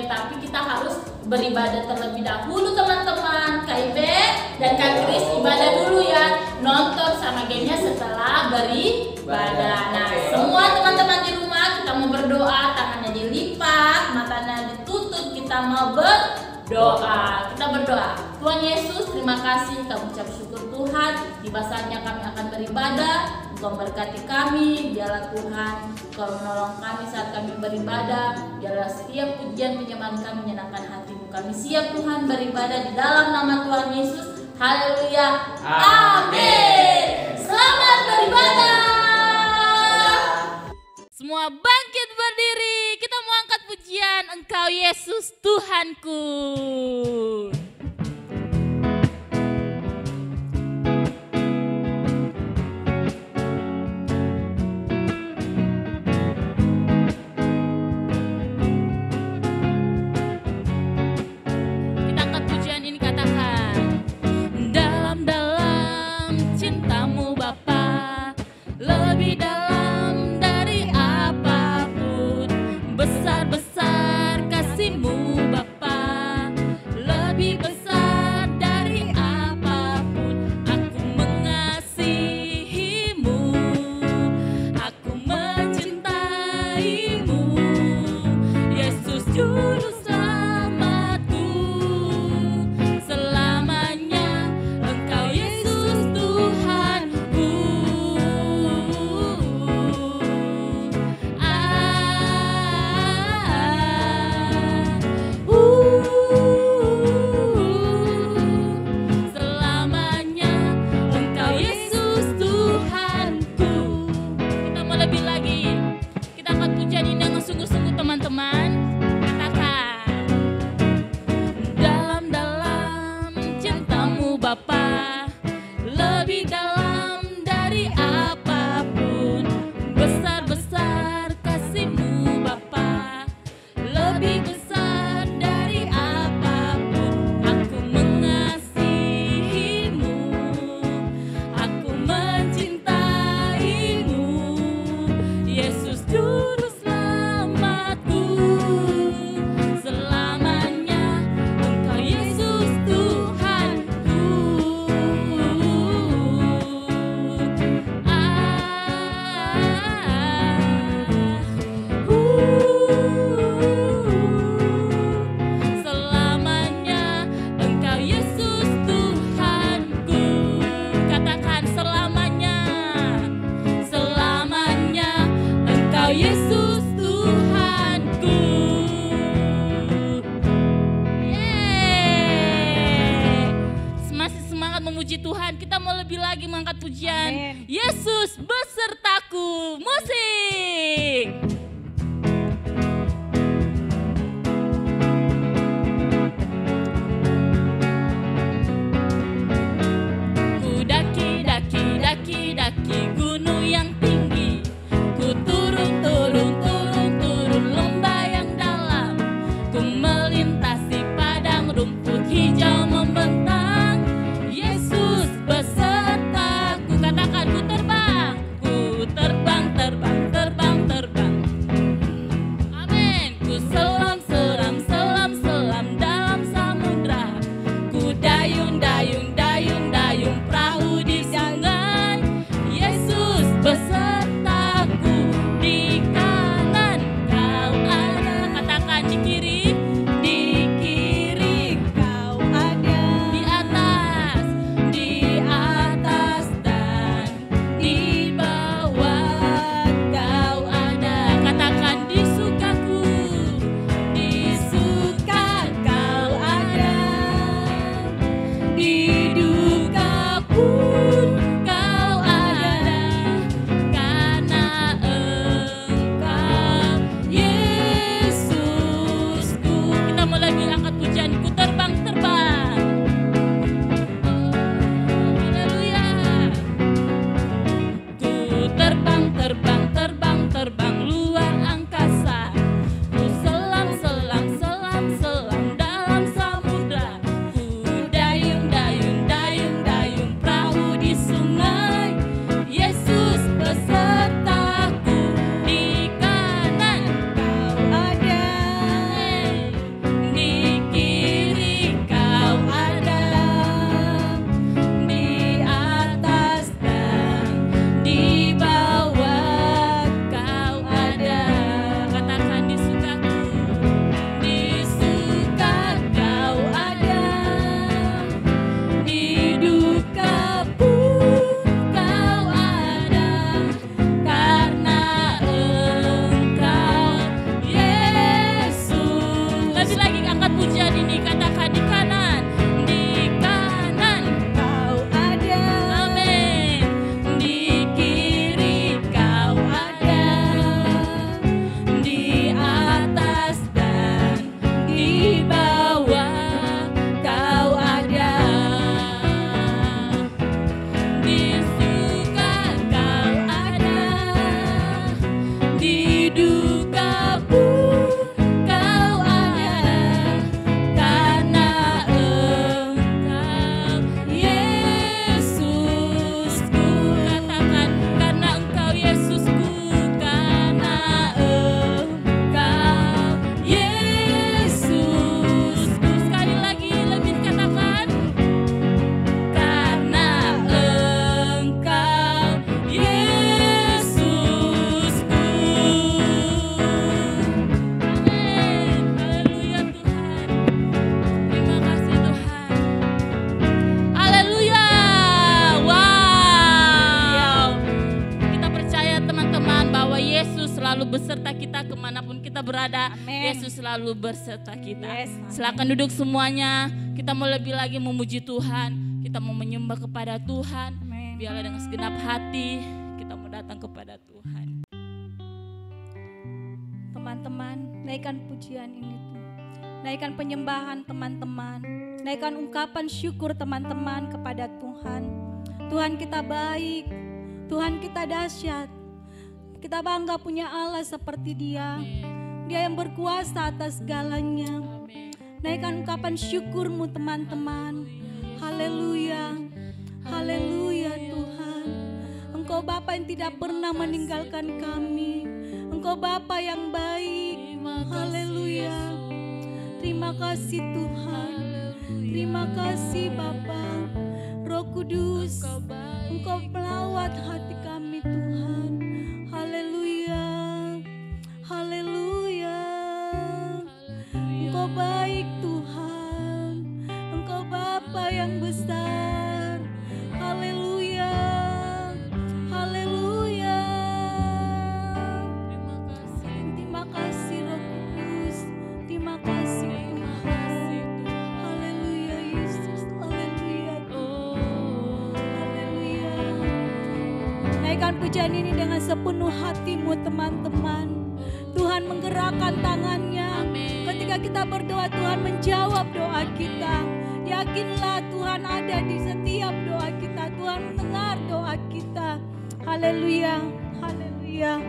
Tapi kita harus beribadah terlebih dahulu teman-teman. Kak Ibe dan Kak Kris ibadah dulu ya. Nonton sama gamenya setelah beribadah. Nah, semua teman-teman di rumah kita mau berdoa, tangannya dilipat, matanya ditutup, kita mau berdoa. Kita berdoa. Tuhan Yesus, terima kasih, kami ucap syukur Tuhan. Di saatnya kami akan beribadah, Engkau berkati kami, biarlah Tuhan Engkau menolong kami saat kami beribadah. Biarlah setiap pujian penyembahan kami menyenangkan hati-Mu. Kami siap Tuhan beribadah di dalam nama Tuhan Yesus. Haleluya. Amin. Selamat beribadah. Semua bangkit berdiri. Kita mau angkat pujian Engkau Yesus Tuhanku. Memuji Tuhan, kita mau lebih lagi mengangkat pujian. Amen. Yesus besertaku. Musik. Ku daki, daki, daki, daki gunung yang tinggi. Ku turun, turun, turun, turun lembah yang dalam. Ku melintasi padang rumput hijau membentang. Besertaku, katakan ku terbang dimanapun kita berada, Amen. Yesus selalu berserta kita. Yes, Silakan duduk semuanya. Kita mau lebih lagi memuji Tuhan, kita mau menyembah kepada Tuhan. Amen. Biarlah dengan segenap hati kita mau datang kepada Tuhan. Teman-teman, naikkan pujian ini tuh. Naikkan penyembahan teman-teman. Naikkan ungkapan syukur teman-teman kepada Tuhan. Tuhan kita baik, Tuhan kita dahsyat. Kita bangga punya Allah seperti Dia. Dia yang berkuasa atas segalanya. Naikkan ungkapan syukurmu teman-teman. Haleluya, haleluya Tuhan. Engkau Bapa yang tidak pernah meninggalkan kami. Engkau Bapa yang baik. Haleluya. Terima kasih Tuhan. Terima kasih Bapa. Roh Kudus, Engkau melawat hati kami Tuhan. Haleluya. Haleluya. Engkau baik Tuhan. Engkau Bapa yang besar. Haleluya. Haleluya. Terima kasih Roh Kudus. Terima kasih Tuhan. Haleluya Yesus. Haleluya Tuhan. Haleluya. Naikkan pujian ini dengan sepenuh hatimu teman-teman. Tuhan menggerakkan tangannya. Ketika kita berdoa, Tuhan menjawab doa kita. Yakinlah Tuhan ada di setiap doa kita. Tuhan mendengar doa kita. Haleluya. Haleluya.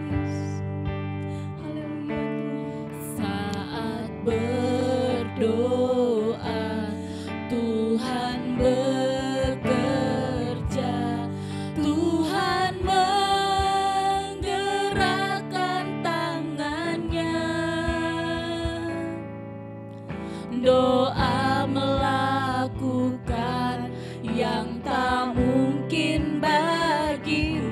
Yes. Haleluya Tuhan. Saat berdoa, Tuhan bekerja. Tuhan menggerakkan tangannya. Doa melakukan yang tak mungkin bagimu.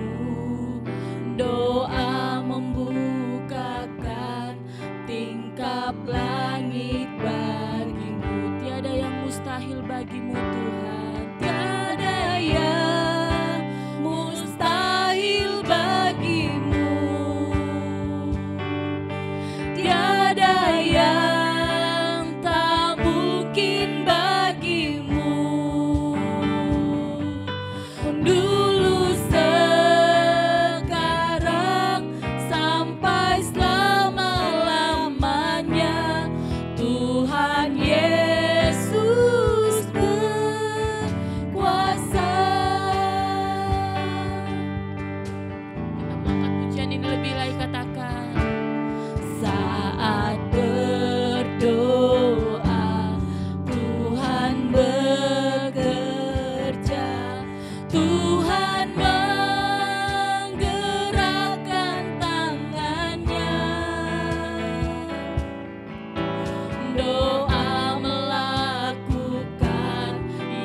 Doa membukakan tingkap langit bagimu. Tiada yang mustahil bagimu Tuhan. Tiada yang mustahil bagimu. Tiada yang tak mungkin bagimu. Dulu, sekarang, sampai selama-lamanya, Tuhan Yesus berkuasa. Kita angkat pujian ini lebih lagi, katakan. Saat berdoa, Tuhan bekerja. Tuhan menggerakkan tangannya. Doa melakukan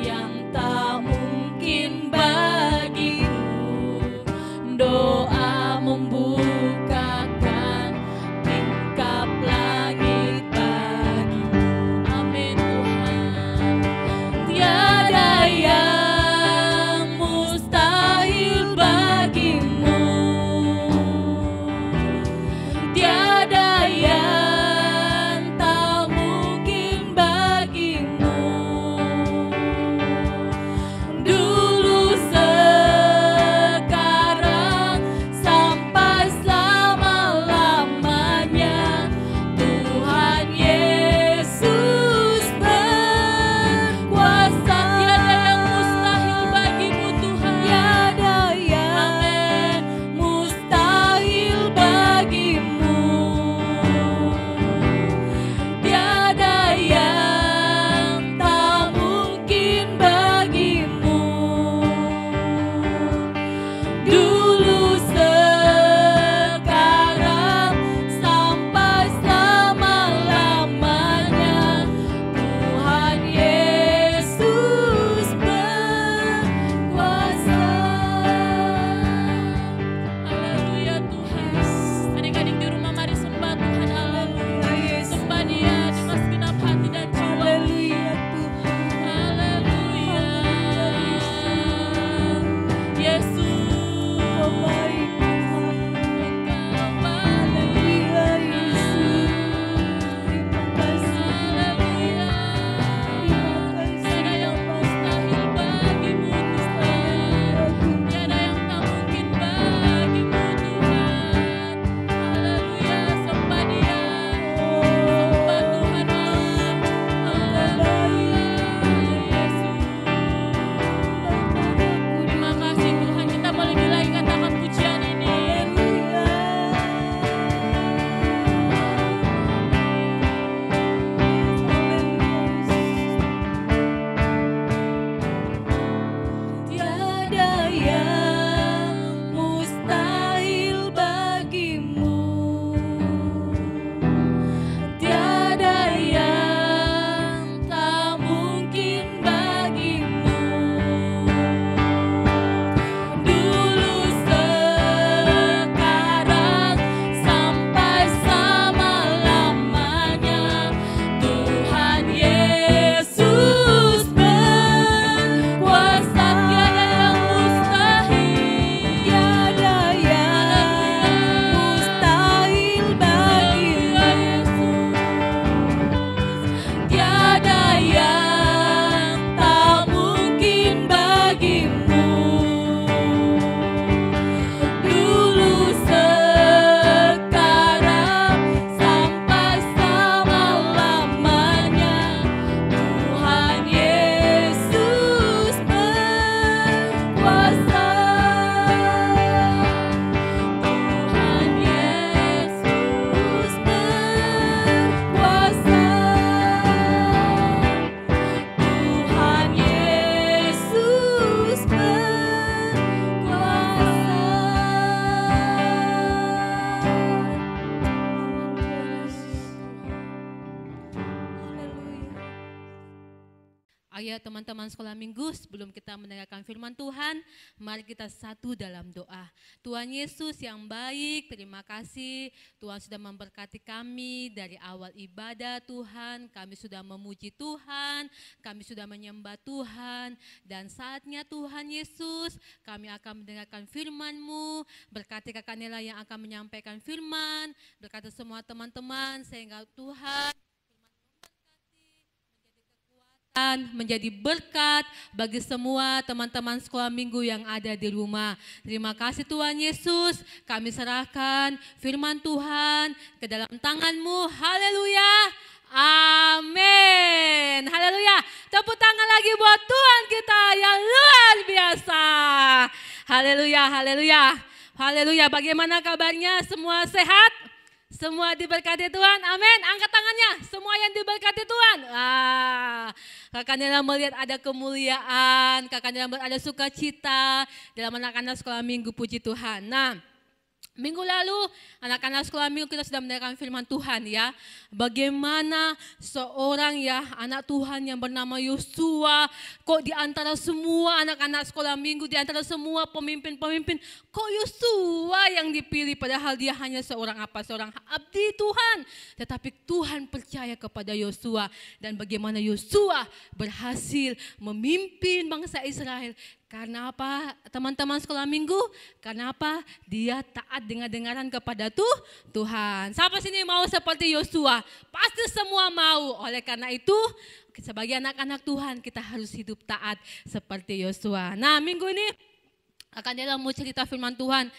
yang tak mungkin bagimu. Doa membukakan tingkap langit bagimu. Amin Tuhan. Tiada yang mustahil bagimu. Tiada yang tak mungkin bagimu. Dulu, sekarang, sampai selama ya teman-teman sekolah minggu, sebelum kita mendengarkan firman Tuhan, mari kita satu dalam doa. Tuhan Yesus yang baik, terima kasih Tuhan sudah memberkati kami dari awal ibadah Tuhan. Kami sudah memuji Tuhan, kami sudah menyembah Tuhan. Dan saatnya Tuhan Yesus, kami akan mendengarkan firman-Mu. Berkati Kakak Nela yang akan menyampaikan firman, berkati semua teman-teman sehingga Tuhan menjadi berkat bagi semua teman-teman sekolah minggu yang ada di rumah. Terima kasih Tuhan Yesus, kami serahkan firman Tuhan ke dalam tangan-Mu. Haleluya, amin. Haleluya, tepuk tangan lagi buat Tuhan kita yang luar biasa. Haleluya, haleluya, haleluya. Bagaimana kabarnya, semua sehat? Semua diberkati Tuhan, amin. Angkat tangannya, semua yang diberkati Tuhan. Kakak Nela melihat ada kemuliaan, Kakak Nela melihat ada sukacita dalam anak-anak sekolah minggu, puji Tuhan. Nah, minggu lalu anak-anak sekolah minggu kita sudah mendengarkan firman Tuhan ya. Bagaimana seorang ya anak Tuhan yang bernama Yosua, kok di antara semua anak-anak sekolah minggu, di antara semua pemimpin-pemimpin, kok Yosua yang dipilih, padahal dia hanya seorang abdi Tuhan. Tetapi Tuhan percaya kepada Yosua, dan bagaimana Yosua berhasil memimpin bangsa Israel. Karena apa teman-teman sekolah minggu? Karena apa? Dia taat dengar-dengaran kepada Tuhan. Siapa sini mau seperti Yosua? Pasti semua mau. Oleh karena itu sebagai anak-anak Tuhan kita harus hidup taat seperti Yosua. Nah, minggu ini Kakak Nela mau cerita firman Tuhan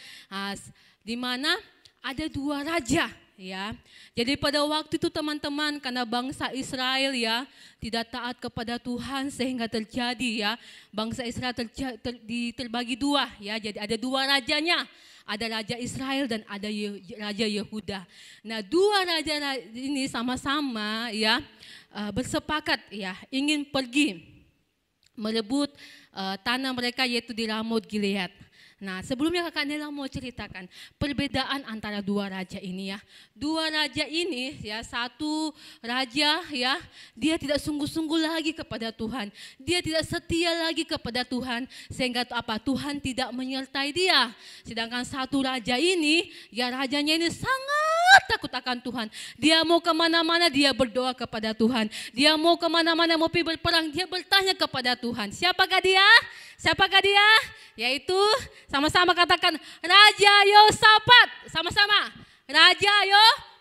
di mana ada dua raja ya. Jadi pada waktu itu teman-teman, karena bangsa Israel ya tidak taat kepada Tuhan sehingga terjadi ya bangsa Israel terbagi dua ya. Jadi ada dua rajanya, ada raja Israel dan ada raja Yehuda. Nah, dua raja ini sama-sama ya bersepakat ya ingin pergi merebut tanah mereka, yaitu di Ramot Gilead. Nah, sebelumnya Kakak Nela mau ceritakan perbedaan antara dua raja ini ya. Dua raja ini ya, satu raja ya, dia tidak sungguh-sungguh lagi kepada Tuhan. Dia tidak setia lagi kepada Tuhan, sehingga apa? Tuhan tidak menyertai dia. Sedangkan satu raja ini, ya rajanya ini sangat takut akan Tuhan. Dia mau kemana-mana dia berdoa kepada Tuhan. Dia mau kemana-mana mau pergi berperang, dia bertanya kepada Tuhan. Siapakah dia? Siapakah dia? Yaitu sama-sama katakan Raja Yosafat. Sama-sama Raja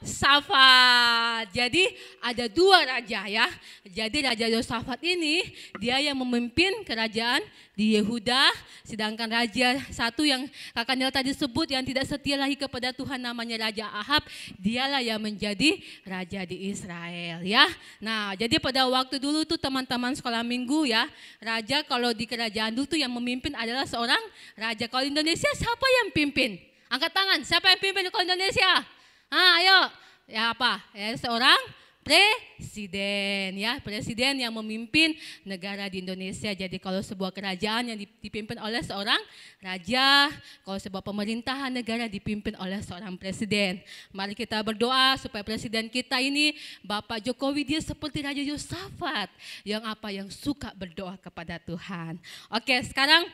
Yosafat. Jadi ada dua raja ya. Jadi Raja Yosafat ini dia yang memimpin kerajaan di Yehuda. Sedangkan raja satu yang Kakak Nela tadi sebut yang tidak setia lagi kepada Tuhan, namanya Raja Ahab. Dialah yang menjadi raja di Israel ya. Nah, jadi pada waktu dulu tuh teman-teman sekolah minggu ya, raja kalau di kerajaan dulu tuh yang memimpin adalah seorang raja. Kalau di Indonesia siapa yang pimpin? Angkat tangan, siapa yang pimpin di Indonesia? Ayo, ya apa? Ya, seorang presiden ya, presiden yang memimpin negara di Indonesia. Jadi kalau sebuah kerajaan yang dipimpin oleh seorang raja, kalau sebuah pemerintahan negara dipimpin oleh seorang presiden. Mari kita berdoa supaya presiden kita ini, Bapak Jokowi, dia seperti Raja Yosafat yang apa? Yang suka berdoa kepada Tuhan. Oke, sekarang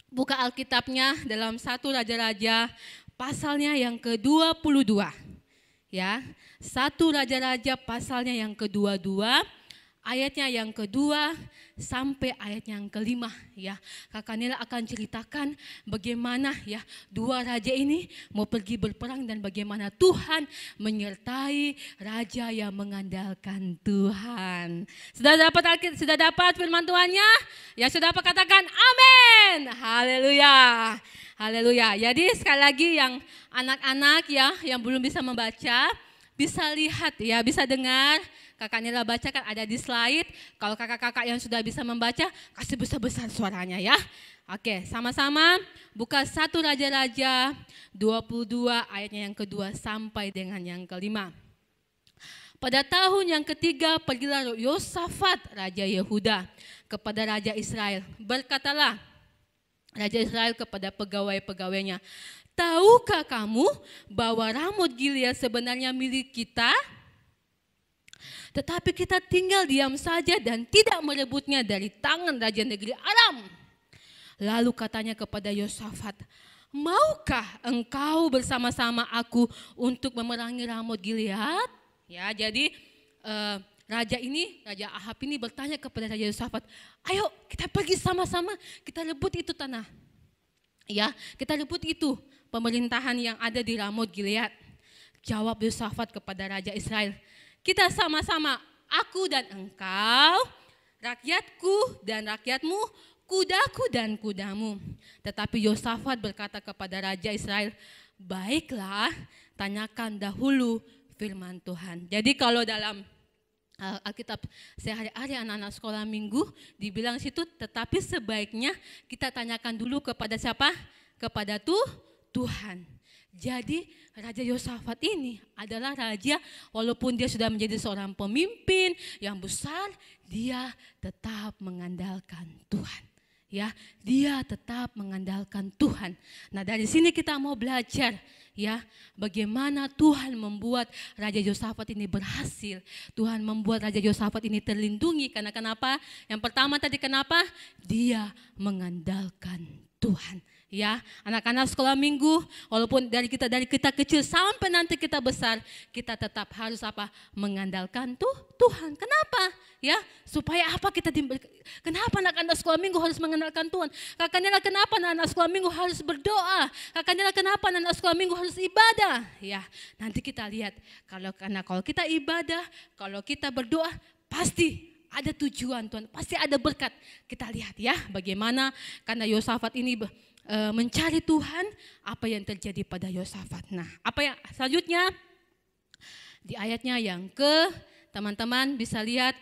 buka Alkitabnya dalam 1 Raja-Raja pasalnya yang ke-22 ya. 1 Raja-Raja pasalnya yang ke-22, ayatnya yang kedua sampai ayat yang kelima ya. Kakak Nela akan ceritakan bagaimana ya dua raja ini mau pergi berperang dan bagaimana Tuhan menyertai raja yang mengandalkan Tuhan. Sudah dapat firman Tuhannya? Ya sudah dapat, katakan amin. Haleluya. Haleluya. Jadi sekali lagi yang anak-anak ya yang belum bisa membaca, bisa lihat ya, bisa dengar. Kakak Nela bacakan ada di slide. Kalau kakak-kakak yang sudah bisa membaca, kasih besar-besar suaranya ya. Oke, sama-sama buka 1 Raja-Raja 22 ayatnya yang kedua sampai dengan yang kelima. Pada tahun yang ketiga pergilah Yosafat Raja Yehuda kepada Raja Israel. Berkatalah Raja Israel kepada pegawai-pegawainya, tahukah kamu bahwa Ramot Gilead sebenarnya milik kita? Tetapi kita tinggal diam saja dan tidak merebutnya dari tangan raja negeri Aram. Lalu katanya kepada Yosafat, maukah engkau bersama-sama aku untuk memerangi Ramot Gilead? Ya, jadi Raja Ahab ini bertanya kepada Raja Yosafat, ayo kita pergi sama-sama, kita rebut itu tanah. Ya, kita rebut itu pemerintahan yang ada di Ramot Gilead. Jawab Yosafat kepada Raja Israel, kita sama-sama, aku dan engkau, rakyatku dan rakyatmu, kudaku dan kudamu. Tetapi Yosafat berkata kepada Raja Israel, baiklah, tanyakan dahulu firman Tuhan. Jadi kalau dalam Alkitab sehari-hari anak-anak sekolah minggu dibilang situ, tetapi sebaiknya kita tanyakan dulu kepada siapa? Kepada Tuhan. Jadi Raja Yosafat ini adalah raja, walaupun dia sudah menjadi seorang pemimpin yang besar, dia tetap mengandalkan Tuhan. Ya, dia tetap mengandalkan Tuhan. Nah, dari sini kita mau belajar ya, bagaimana Tuhan membuat Raja Yosafat ini berhasil. Tuhan membuat Raja Yosafat ini terlindungi karena kenapa? Yang pertama tadi kenapa? Dia mengandalkan Tuhan. Ya, anak-anak sekolah minggu, walaupun dari kita kecil sampai nanti kita besar, kita tetap harus apa? Mengandalkan Tuhan. Kenapa? Ya, supaya apa kenapa anak-anak sekolah minggu harus mengandalkan Tuhan? Kakaknya kenapa anak-anak sekolah minggu harus berdoa? Kakaknya kenapa anak-anak sekolah minggu harus ibadah? Ya, nanti kita lihat kalau kita ibadah, kalau kita berdoa, pasti ada tujuan Tuhan, pasti ada berkat. Kita lihat ya, bagaimana karena Yosafat ini mencari Tuhan, apa yang terjadi pada Yosafat. Nah, apa yang selanjutnya di ayatnya yang teman-teman bisa lihat.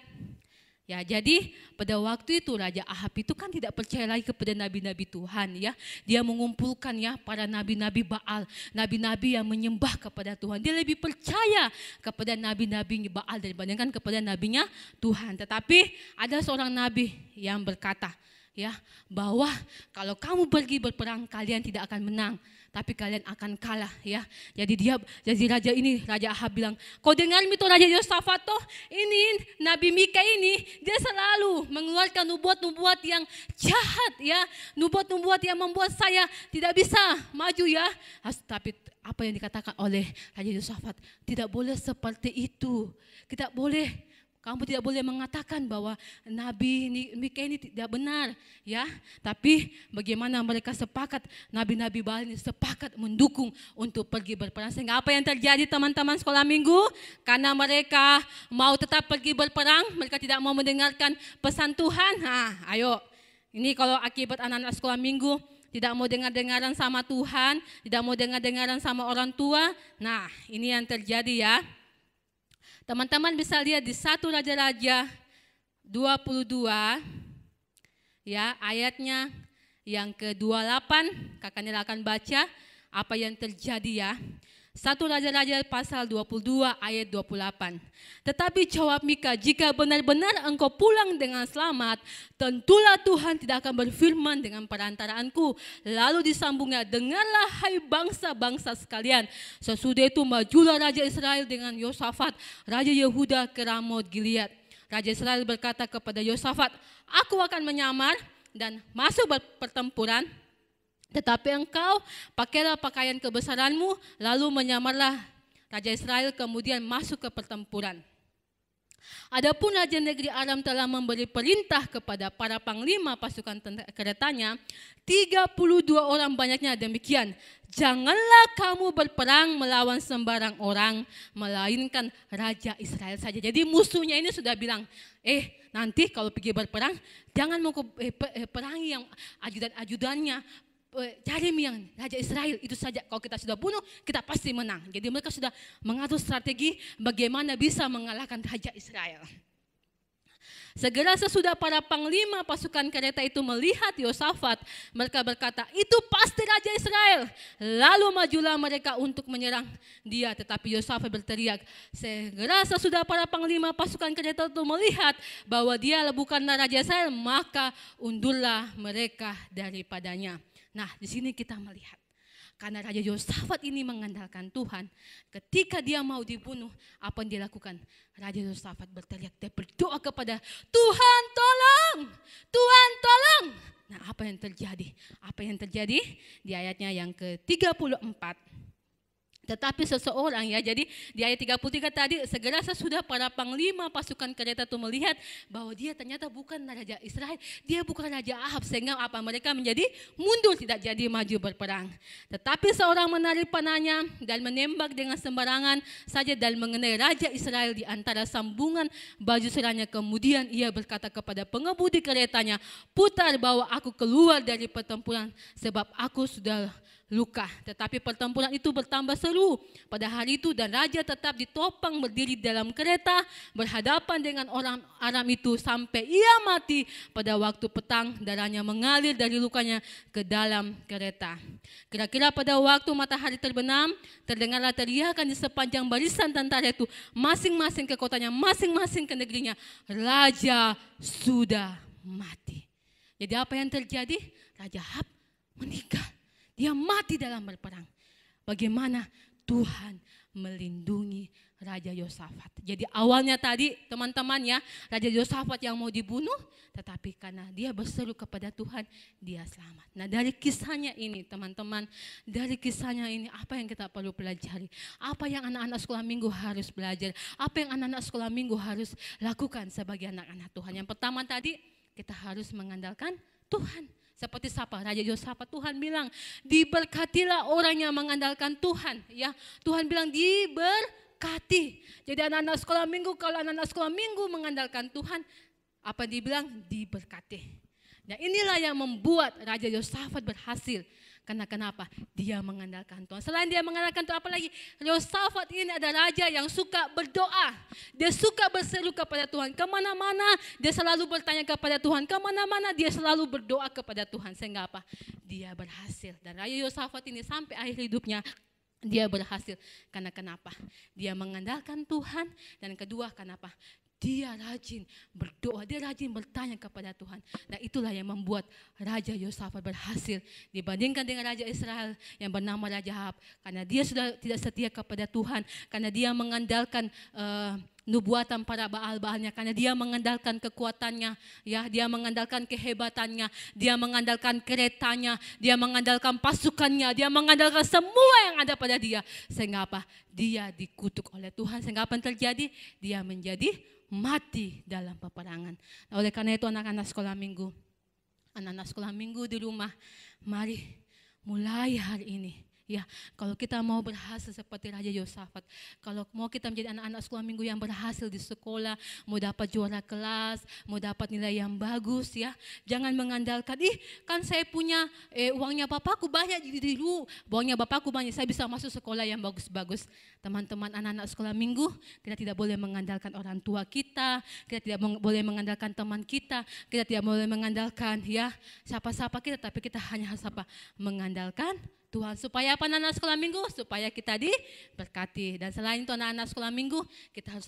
Ya, jadi pada waktu itu Raja Ahab itu kan tidak percaya lagi kepada nabi-nabi Tuhan ya. Dia mengumpulkan ya para nabi-nabi Baal, nabi-nabi yang menyembah kepada Tuhan. Dia lebih percaya kepada nabi-nabi Baal dibandingkan kepada nabinya Tuhan. Tetapi ada seorang nabi yang berkata ya, bahwa kalau kamu pergi berperang kalian tidak akan menang, tapi kalian akan kalah ya. Jadi Raja Ahab bilang, kau dengar itu Raja Yosafat toh, ini Nabi Mika ini dia selalu mengeluarkan nubuat-nubuat yang jahat ya, nubuat-nubuat yang membuat saya tidak bisa maju ya. Tapi apa yang dikatakan oleh Raja Yosafat, tidak boleh seperti itu. Kamu tidak boleh mengatakan bahwa Nabi Mika ini tidak benar ya. Tapi bagaimana mereka sepakat, nabi-nabi Baal ini sepakat mendukung untuk pergi berperang. Sehingga apa yang terjadi teman-teman sekolah minggu? Karena mereka mau tetap pergi berperang, mereka tidak mau mendengarkan pesan Tuhan. Nah, ayo, ini kalau akibat anak-anak sekolah minggu tidak mau dengar-dengaran sama Tuhan, tidak mau dengar-dengaran sama orang tua. Nah, ini yang terjadi ya. Teman-teman bisa lihat di 1 Raja-Raja 22 ya, ayatnya yang ke-28, kakaknya akan baca apa yang terjadi ya. 1 Raja-Raja pasal 22 ayat 28. Tetapi jawab Mika, jika benar-benar engkau pulang dengan selamat, tentulah Tuhan tidak akan berfirman dengan perantaraanku. Lalu disambungnya, dengarlah hai bangsa-bangsa sekalian. Sesudah itu majulah Raja Israel dengan Yosafat, Raja Yehuda ke Ramot Gilead. Raja Israel berkata kepada Yosafat, aku akan menyamar dan masuk pertempuran. Tetapi engkau pakailah pakaian kebesaranmu, lalu menyamarlah. Raja Israel kemudian masuk ke pertempuran. Adapun Raja negeri Aram telah memberi perintah kepada para panglima pasukan keretanya, 32 orang banyaknya demikian. Janganlah kamu berperang melawan sembarang orang, melainkan Raja Israel saja. Jadi musuhnya ini sudah bilang, nanti kalau pergi berperang, jangan mau perangi yang ajudan-ajudannya, cari yang Raja Israel itu saja. Kalau kita sudah bunuh, kita pasti menang. Jadi mereka sudah mengatur strategi bagaimana bisa mengalahkan Raja Israel. Segera sesudah para panglima pasukan kereta itu melihat Yosafat, mereka berkata, itu pasti Raja Israel. Lalu majulah mereka untuk menyerang dia. Tetapi Yosafat berteriak. Segera sesudah para panglima pasukan kereta itu melihat bahwa dia bukanlah Raja Israel, maka undurlah mereka daripadanya. Nah, di sini kita melihat Karena Raja Yosafat ini mengandalkan Tuhan. Ketika dia mau dibunuh, apa yang dia lakukan? Raja Yosafat berteriak, dia berdoa kepada Tuhan tolong, Tuhan tolong. Nah, apa yang terjadi? Apa yang terjadi? Di ayatnya yang ke-34. Tetapi seseorang, ya, jadi di ayat 33 tadi, segera sesudah para panglima pasukan kereta itu melihat bahwa dia ternyata bukan Raja Israel, dia bukan Raja Ahab, sehingga apa, mereka menjadi mundur, tidak jadi maju berperang. Tetapi seorang menarik panahnya dan menembak dengan sembarangan saja dan mengenai Raja Israel di antara sambungan baju serahnya. Kemudian ia berkata kepada pengemudi keretanya, putar bawa aku keluar dari pertempuran sebab aku sudah luka. Tetapi pertempuran itu bertambah seru pada hari itu, dan raja tetap ditopang berdiri dalam kereta berhadapan dengan orang Aram itu sampai ia mati. Pada waktu petang darahnya mengalir dari lukanya ke dalam kereta. Kira-kira pada waktu matahari terbenam, terdengarlah teriakan di sepanjang barisan tentara itu, masing-masing ke kotanya, masing-masing ke negerinya, raja sudah mati. Jadi apa yang terjadi? Raja Ahab meninggal. Dia mati dalam berperang. Bagaimana Tuhan melindungi Raja Yosafat. Jadi awalnya tadi teman-teman ya, Raja Yosafat yang mau dibunuh, tetapi karena dia berseru kepada Tuhan, dia selamat. Nah, dari kisahnya ini teman-teman, dari kisahnya ini apa yang kita perlu pelajari? Apa yang anak-anak sekolah minggu harus belajar? Apa yang anak-anak sekolah minggu harus lakukan sebagai anak-anak Tuhan? Yang pertama tadi, kita harus mengandalkan Tuhan. Seperti siapa? Raja Yosafat, Tuhan bilang, diberkatilah orang yang mengandalkan Tuhan. Ya, Tuhan bilang diberkati. Jadi anak-anak sekolah minggu, kalau anak-anak sekolah minggu mengandalkan Tuhan, apa dibilang? Diberkati. Nah, inilah yang membuat Raja Yosafat berhasil. Karena kenapa? Dia mengandalkan Tuhan. Selain dia mengandalkan Tuhan, apalagi? Yosafat ini ada raja yang suka berdoa. Dia suka berseru kepada Tuhan. Kemana-mana dia selalu bertanya kepada Tuhan. Kemana-mana dia selalu berdoa kepada Tuhan. Sehingga apa? Dia berhasil. Dan Raja Yosafat ini sampai akhir hidupnya, dia berhasil. Karena kenapa? Dia mengandalkan Tuhan. Dan kedua, kenapa? Dia rajin berdoa, dia rajin bertanya kepada Tuhan. Nah, itulah yang membuat Raja Yosafat berhasil dibandingkan dengan Raja Israel yang bernama Raja Ahab. Karena dia sudah tidak setia kepada Tuhan, karena dia mengandalkan nubuatan para Baal-Baalnya, karena dia mengandalkan kekuatannya, ya, dia mengandalkan kehebatannya, dia mengandalkan keretanya, dia mengandalkan pasukannya, dia mengandalkan semua yang ada pada dia. Sehingga apa? Dia dikutuk oleh Tuhan. Sehingga apa yang terjadi? Dia menjadi mati dalam peperangan. Nah, oleh karena itu anak-anak sekolah minggu di rumah, mari mulai hari ini. Ya, kalau kita mau berhasil seperti Raja Yosafat, kalau mau kita menjadi anak-anak sekolah minggu yang berhasil di sekolah, mau dapat juara kelas, mau dapat nilai yang bagus, ya, jangan mengandalkan, kan saya punya uangnya bapakku banyak, uangnya bapakku banyak, saya bisa masuk sekolah yang bagus-bagus. Teman-teman anak-anak sekolah minggu, kita tidak boleh mengandalkan orang tua kita tidak boleh mengandalkan teman kita tidak boleh mengandalkan ya siapa-siapa kita, tapi kita hanya harus mengandalkan Tuhan. Supaya apa anak-anak sekolah minggu? Supaya kita diberkati. Dan selain itu anak-anak sekolah minggu, kita harus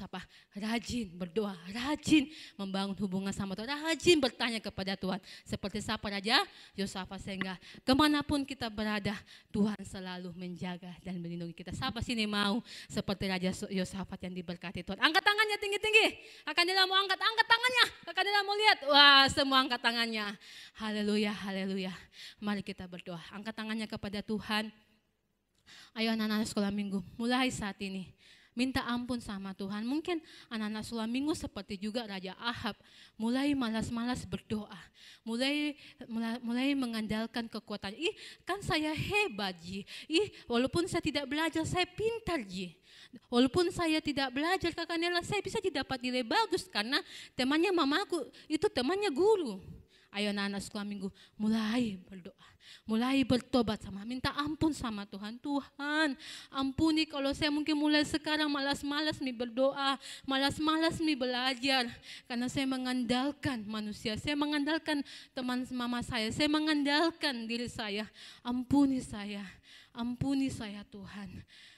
rajin berdoa, rajin membangun hubungan sama Tuhan, rajin bertanya kepada Tuhan. Seperti siapa Raja Yosafat, sehingga kemanapun kita berada, Tuhan selalu menjaga dan melindungi kita. Siapa sini mau seperti Raja Yosafat yang diberkati Tuhan? Angkat tangannya tinggi-tinggi. Kakak mau angkat tangannya. Kakak mau lihat. Wah, semua angkat tangannya. Haleluya, haleluya. Mari kita berdoa. Angkat tangannya kepada Tuhan. Ayo anak-anak sekolah minggu, mulai saat ini minta ampun sama Tuhan. Mungkin anak-anak sekolah minggu seperti juga Raja Ahab, mulai malas-malas berdoa, mulai mengandalkan kekuatan. Kan saya hebat, walaupun saya tidak belajar, saya pintar, walaupun saya tidak belajar, Kakak Nela, saya bisa dapat nilai bagus karena temannya mamaku itu temannya guru. Ayo anak-anak sekolah minggu, mulai berdoa, mulai bertobat minta ampun sama Tuhan. Tuhan, ampuni kalau saya mungkin mulai sekarang malas-malas nih berdoa, malas-malas nih belajar, karena saya mengandalkan manusia, saya mengandalkan teman mama saya mengandalkan diri saya. Ampuni saya Tuhan.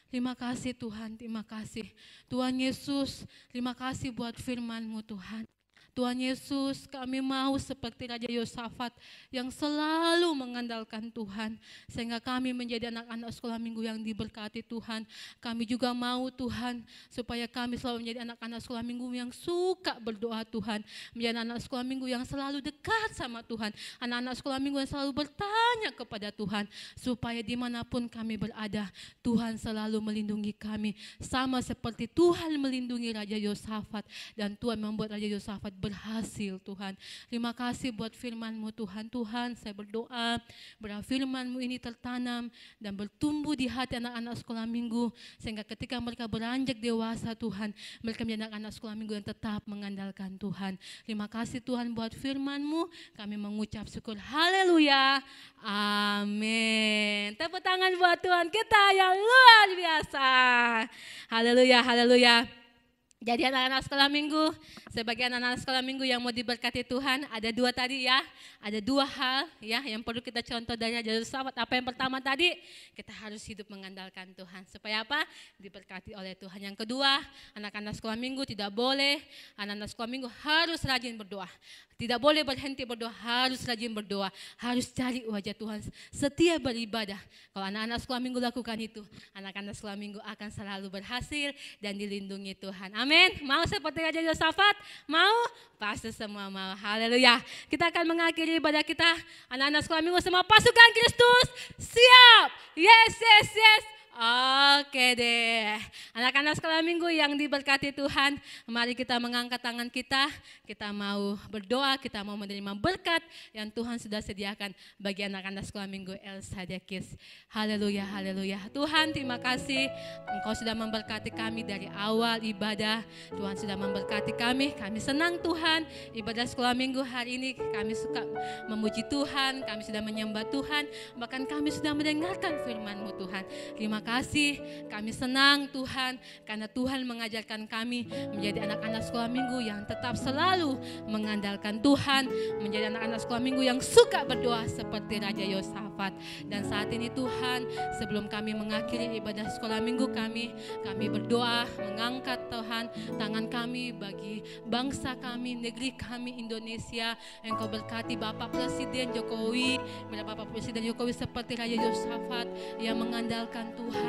Terima kasih Tuhan, terima kasih Tuhan Yesus, terima kasih buat firman-Mu Tuhan. Tuhan Yesus, kami mau seperti Raja Yosafat yang selalu mengandalkan Tuhan, sehingga kami menjadi anak-anak sekolah minggu yang diberkati Tuhan. Kami juga mau Tuhan, supaya kami selalu menjadi anak-anak sekolah minggu yang suka berdoa Tuhan, menjadi anak sekolah minggu yang selalu dekat sama Tuhan, anak-anak sekolah minggu yang selalu bertanya kepada Tuhan, supaya dimanapun kami berada, Tuhan selalu melindungi kami, sama seperti Tuhan melindungi Raja Yosafat, dan Tuhan membuat Raja Yosafat berhasil Tuhan. Terima kasih buat firman-Mu Tuhan. Tuhan, saya berdoa biar firman-Mu ini tertanam dan bertumbuh di hati anak-anak sekolah minggu, sehingga ketika mereka beranjak dewasa Tuhan, mereka menjadi anak-anak sekolah minggu yang tetap mengandalkan Tuhan. Terima kasih Tuhan buat firman-Mu. Kami mengucap syukur. Haleluya. Amin. Tepuk tangan buat Tuhan kita yang luar biasa. Haleluya, haleluya. Jadi anak-anak sekolah minggu, sebagai anak-anak sekolah minggu yang mau diberkati Tuhan, ada dua tadi ya, ada dua hal ya yang perlu kita contoh dari Raja Yosafat. Apa yang pertama tadi? Kita harus hidup mengandalkan Tuhan. Supaya apa? Diberkati oleh Tuhan. Yang kedua, anak-anak sekolah minggu tidak boleh, anak-anak sekolah minggu harus rajin berdoa. Tidak boleh berhenti berdoa, harus rajin berdoa, harus cari wajah Tuhan, setia beribadah. Kalau anak-anak sekolah minggu lakukan itu, anak-anak sekolah minggu akan selalu berhasil dan dilindungi Tuhan. Amin. Mau seperti Raja Yosafat? Mau? Pasti semua mau. Haleluya. Kita akan mengakhiri ibadah kita. Anak-anak sekolah minggu semua, pasukan Kristus siap. Yes, yes, yes. Oke deh, anak-anak sekolah minggu yang diberkati Tuhan, mari kita mengangkat tangan kita mau berdoa, kita mau menerima berkat yang Tuhan sudah sediakan bagi anak-anak sekolah minggu El Sadekis. Haleluya, haleluya. Tuhan, terima kasih Engkau sudah memberkati kami dari awal ibadah. Tuhan sudah memberkati kami senang Tuhan. Ibadah sekolah minggu hari ini kami suka memuji Tuhan, kami sudah menyembah Tuhan, bahkan kami sudah mendengarkan firman-Mu Tuhan. Terima kasih, kami senang Tuhan karena Tuhan mengajarkan kami menjadi anak-anak sekolah minggu yang tetap selalu mengandalkan Tuhan, menjadi anak-anak sekolah minggu yang suka berdoa seperti Raja Yosafat. Dan saat ini Tuhan, sebelum kami mengakhiri ibadah sekolah minggu kami berdoa mengangkat Tuhan tangan kami bagi bangsa kami, negeri kami Indonesia. Engkau berkati Bapak Presiden Jokowi, Bapak Presiden Jokowi seperti Raja Yosafat yang mengandalkan Tuhan,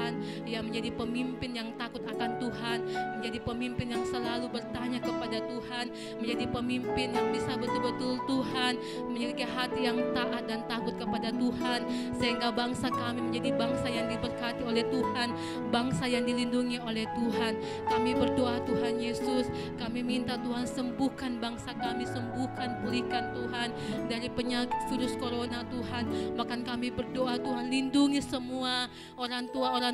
yang menjadi pemimpin yang takut akan Tuhan, menjadi pemimpin yang selalu bertanya kepada Tuhan, menjadi pemimpin yang bisa betul-betul Tuhan memiliki hati yang taat dan takut kepada Tuhan, sehingga bangsa kami menjadi bangsa yang diberkati oleh Tuhan, bangsa yang dilindungi oleh Tuhan. Kami berdoa Tuhan Yesus, kami minta Tuhan sembuhkan bangsa kami, sembuhkan, pulihkan Tuhan dari penyakit virus corona Tuhan. Bahkan kami berdoa Tuhan, lindungi semua orang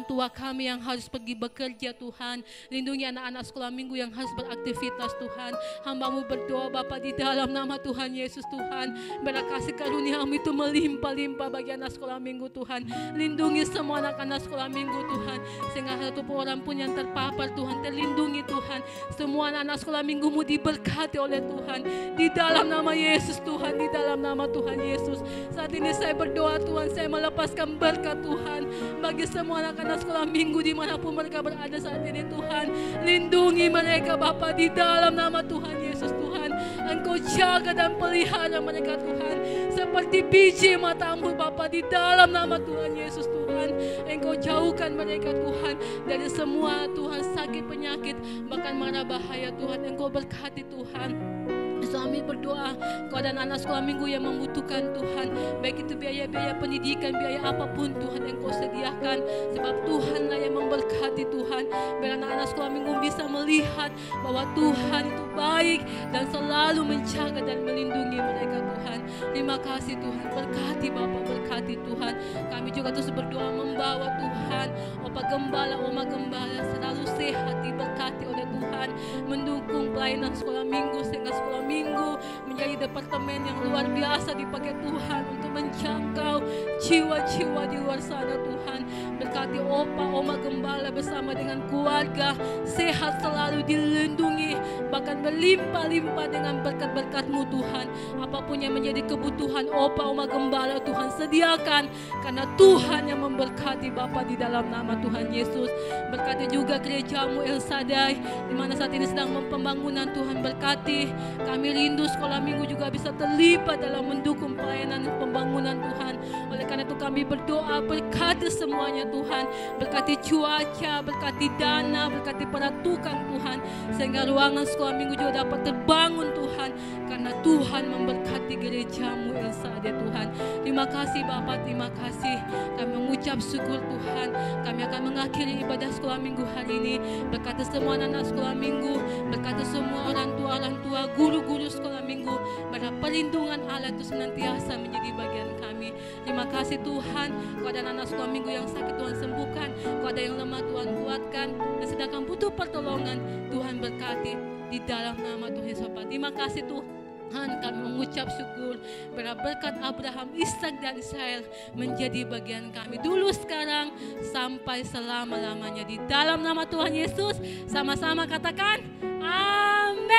tua kami yang harus pergi bekerja Tuhan. Lindungi anak-anak sekolah minggu yang harus beraktivitas Tuhan. Hamba-Mu berdoa Bapa di dalam nama Tuhan Yesus Tuhan. Biar kasih karunia-Mu itu melimpah-limpah bagi anak sekolah minggu Tuhan. Lindungi semua anak-anak sekolah minggu Tuhan. Sehingga satu orang pun yang terpapar Tuhan terlindungi Tuhan. Semua anak-anak sekolah minggu-Mu diberkati oleh Tuhan. Di dalam nama Yesus Tuhan. Di dalam nama Tuhan Yesus. Saat ini saya berdoa Tuhan, saya melepaskan berkat Tuhan bagi semua anak-anak sekolah minggu dimanapun mereka berada saat ini Tuhan. Lindungi mereka Bapa di dalam nama Tuhan Yesus Tuhan. Engkau jaga dan pelihara mereka Tuhan, seperti biji mata-Mu Bapa di dalam nama Tuhan Yesus Tuhan. Engkau jauhkan mereka Tuhan dari semua Tuhan sakit penyakit bahkan mara bahaya Tuhan. Engkau berkati Tuhan. Kami berdoa kepada anak-anak sekolah minggu yang membutuhkan Tuhan, baik itu biaya-biaya pendidikan, biaya apapun Tuhan Engkau sediakan, sebab Tuhanlah yang memberkati Tuhan. Biar anak-anak sekolah minggu bisa melihat bahwa Tuhan itu baik dan selalu menjaga dan melindungi mereka Tuhan. Terima kasih Tuhan, berkati Bapak, berkati Tuhan. Kami juga terus berdoa membawa Tuhan Opa Gembala, Oma Gembala selalu sehat, diberkati oleh Tuhan, mendukung pelayanan sekolah minggu sehingga sekolah minggu menjadi departemen yang luar biasa dipakai Tuhan untuk menjangkau jiwa-jiwa di luar sana Tuhan. Berkati Opa, Oma Gembala bersama dengan keluarga sehat selalu, dilindungi bahkan berlimpah-limpah dengan berkat-berkat-Mu Tuhan. Apapun yang menjadi kebutuhan Opa, Oma Gembala Tuhan sediakan, karena Tuhan yang memberkati Bapa di dalam nama Tuhan Yesus. Berkati juga gerejamu El Shaddai, di mana saat ini sedang pembangunan. Tuhan berkati. Kami rindu sekolah minggu juga bisa terlibat dalam mendukung pelayanan pembangunan Tuhan. Oleh karena itu kami berdoa, berkati semuanya Tuhan. Berkati cuaca, berkati dana, berkati para tukang Tuhan, sehingga ruangan sekolah minggu juga dapat terbangun Tuhan, karena Tuhan memberkati gerejamu El Shaddai Tuhan. Terima kasih Bapa, terima kasih. Kami mengucap syukur Tuhan. Kami akan mengakhiri ibadah sekolah minggu hari ini. Berkati semua anak sekolah minggu, berkati semua orang tua, guru-guru sekolah minggu. Berkat perlindungan Allah itu senantiasa menjadi bagian kami. Terima kasih Tuhan. Kau ada anak sekolah minggu yang sakit, Tuhan sembuhkan. Kau ada yang lemah, Tuhan kuatkan. Dan sedangkan butuh pertolongan, Tuhan berkati di dalam nama Tuhan Yesus. Terima kasih Tuhan, kami mengucap syukur berkat Abraham, Ishak dan Israel menjadi bagian kami dulu, sekarang, sampai selama-lamanya. Di dalam nama Tuhan Yesus, sama-sama katakan amin.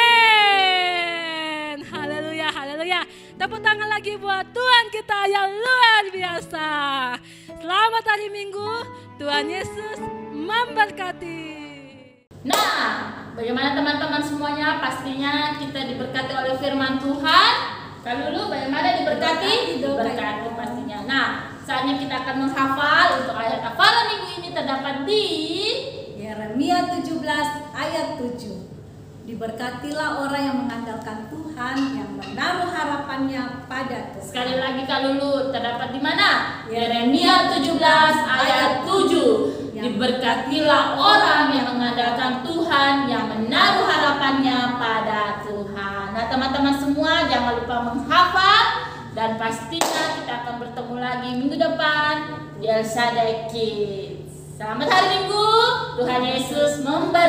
Haleluya, haleluya. Tepuk tangan lagi buat Tuhan kita yang luar biasa. Selamat hari Minggu, Tuhan Yesus memberkati. Nah, bagaimana teman-teman semuanya? Pastinya kita diberkati oleh firman Tuhan. Kalau dulu bagaimana diberkati? Diberkati pastinya. Nah, saatnya kita akan menghafal. Untuk ayat hafalan minggu ini terdapat di Yeremia 17 ayat 7. Diberkatilah orang yang mengandalkan Tuhan, yang menaruh harapannya pada Tuhan. Sekali lagi kalau dulu terdapat di mana? Yeremia 17 ayat 7. Diberkatilah orang yang mengandalkan Tuhan, yang menaruh harapannya pada Tuhan. Nah teman-teman semua jangan lupa menghafal, dan pastinya kita akan bertemu lagi minggu depan di El Shaddai Kids. Selamat hari Minggu, Tuhan Yesus memberkati.